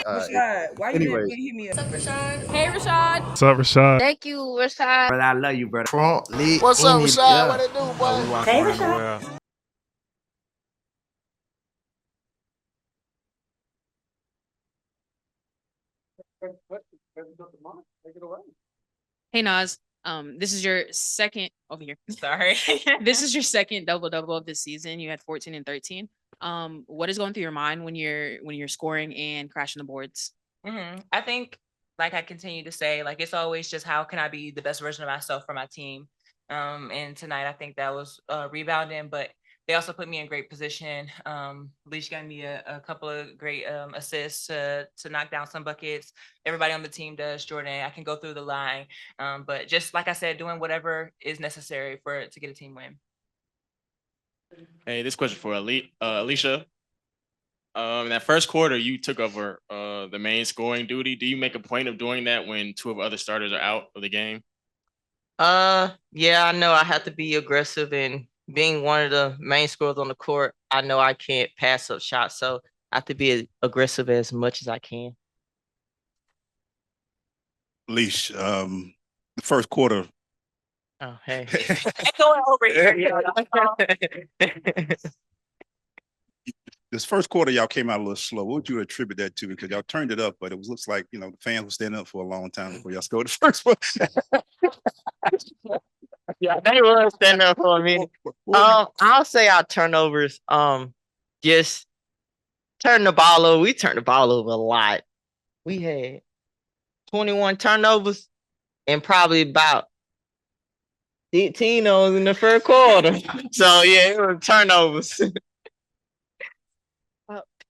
Rashad, why you Anyway, didn't hit me up? What's up, Rashad? Hey, Rashad. What's up, Rashad? Thank you, Rashad. brother, I love you, brother. What's up, Rashad? What it do, Oh, boy? we walk Hey, around the Rashad. well. Hey, Naz. This is your second over here. Sorry. This is your second double-double of the season. You had 14 and 13. What is going through your mind when you're scoring and crashing the boards? I think, like I continue to say, like it's always just how can I be the best version of myself for my team. And tonight I think that was rebounding, but they also put me in great position. Allisha got me a couple of great assists to knock down some buckets. Everybody on the team does. Jordan, I can go through the line, but just like I said, doing whatever is necessary to get a team win. Hey, this question for Allisha. In that first quarter, you took over the main scoring duty. Do you make a point of doing that when two of the other starters are out of the game? Yeah, I know I have to be aggressive, and being one of the main scorers on the court, I know I can't pass up shots, so I have to be aggressive as much as I can. Leash, the first quarter. Oh, hey. Going over here. This first quarter, y'all came out a little slow. What would you attribute that to? Because y'all turned it up, but it looks like, the fans were standing up for a long time before y'all scored the first one. Yeah, they were standing up for me. I'll say our turnovers, just turn the ball over. We turned the ball over a lot. We had 21 turnovers and probably about 18 of those in the first quarter. So yeah, it was turnovers.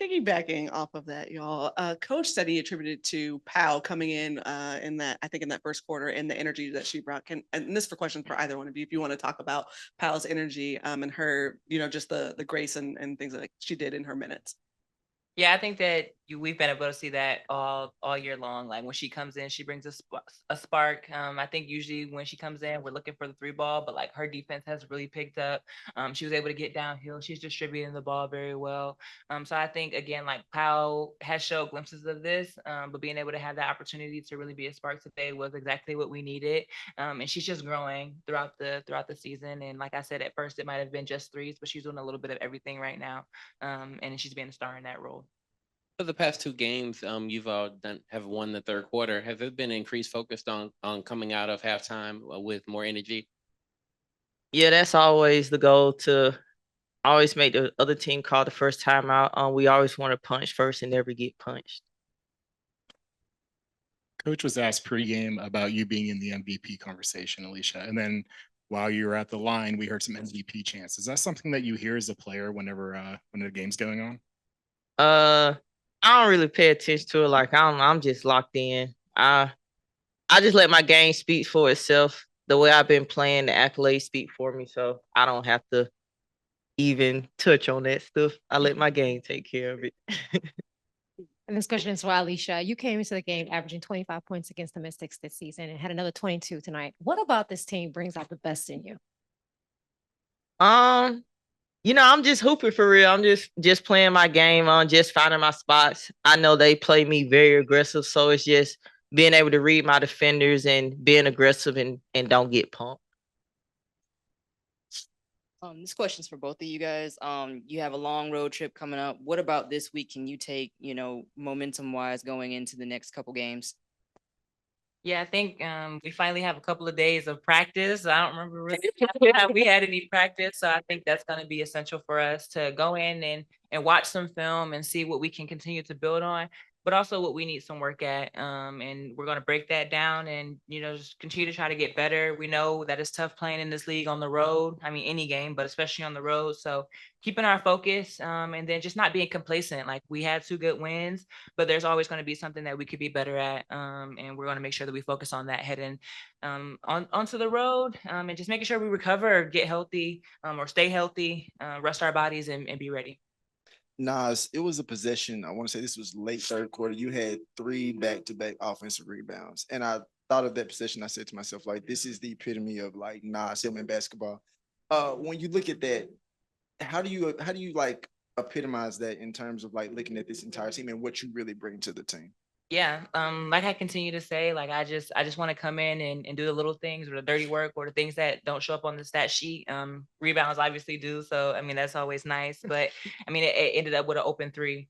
Piggybacking off of that, y'all, Coach said he attributed to Powell coming in that first quarter and the energy that she brought. And this for questions for either one of you, if you want to talk about Powell's energy and her, just the grace and things that she did in her minutes. Yeah, I think that we've been able to see that all year long. Like when she comes in, she brings a spark. I think usually when she comes in, we're looking for the three ball, but like her defense has really picked up. She was able to get downhill. She's distributing the ball very well. So I think again, like Powell has showed glimpses of this, but being able to have that opportunity to really be a spark today was exactly what we needed. And she's just growing throughout the season. And like I said, at first it might have been just threes, but she's doing a little bit of everything right now. And she's being a star in that role. For the past two games, you've have won the third quarter. Have it been increased focused on coming out of halftime with more energy? Yeah, that's always the goal, to always make the other team call the first time out. We always want to punch first and never get punched. Coach was asked pregame about you being in the MVP conversation, Allisha, and then while you were at the line, we heard some MVP chants. Is that something that you hear as a player whenever when the game's going on? I don't really pay attention to it. Like I'm just locked in. I just let my game speak for itself. The way I've been playing, the accolades speak for me, so I don't have to even touch on that stuff. I let my game take care of it. And this question is for Allisha. You came into the game averaging 25 points against the Mystics this season and had another 22 tonight. What about this team brings out the best in you? I'm just hooping for real. I'm just playing my game on, just finding my spots. I know they play me very aggressive, so it's just being able to read my defenders and being aggressive and don't get pumped. This question's for both of you guys. You have a long road trip coming up. What about this week can you take, momentum wise going into the next couple games? Yeah, I think we finally have a couple of days of practice. I don't remember really if we had any practice, so I think that's going to be essential for us to go in and watch some film and see what we can continue to build on, but also what we need some work at. And we're going to break that down and just continue to try to get better. We know that it's tough playing in this league on the road. I mean, any game, but especially on the road. So keeping our focus and then just not being complacent. Like we had 2 good wins, but there's always going to be something that we could be better at. And we're going to make sure that we focus on that heading onto the road and just making sure we recover, get healthy or stay healthy, rest our bodies and be ready. Naz, it was a possession. I want to say this was late third quarter. You had 3 back-to-back offensive rebounds. And I thought of that possession. I said to myself, like, this is the epitome of like Naz Hillmon basketball. When you look at that, how do you like epitomize that in terms of like looking at this entire team and what you really bring to the team? Yeah, like I continue to say, like I just want to come in and do the little things or the dirty work or the things that don't show up on the stat sheet. Rebounds obviously do, so I mean that's always nice. But I mean it ended up with an open three.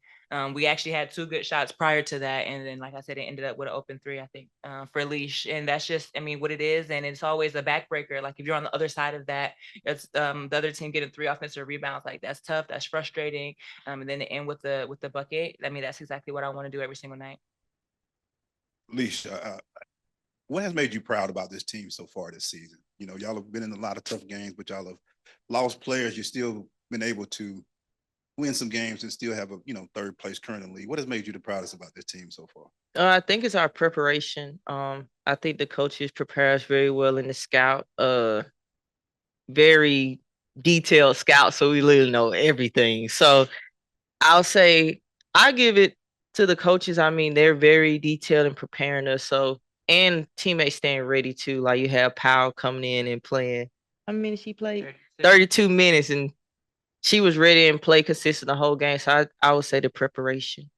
We actually had 2 good shots prior to that, and then like I said, it ended up with an open three, I think, for Leash. And that's just, I mean, what it is, and it's always a backbreaker. Like if you're on the other side of that, it's the other team getting 3 offensive rebounds. Like that's tough, that's frustrating. And then to end with the bucket. I mean, that's exactly what I want to do every single night. Leash, what has made you proud about this team so far this season? You know, y'all have been in a lot of tough games, but y'all have lost players. You still been able to win some games and still have a, you know, 3rd place currently. What has made you the proudest about this team so far? I think it's our preparation. I think the coaches prepare us very well in the scout. Very detailed scout, so we literally know everything. So I'll say I give it to the coaches. I mean, they're very detailed in preparing us. So, and teammates staying ready too. Like you have Powell coming in and playing. How many minutes she played? 32 minutes, and she was ready and play consistent the whole game. So I would say the preparation.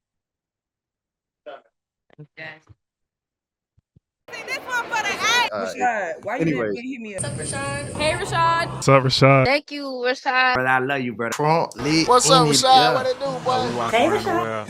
Rashad, why you anyways. didn't hit me up? Hey, Rashad. What's up, Rashad? Thank you, Rashad. Brother, I love you, brother. What's up, Rashad? What it do, boy? Hey, Rashad.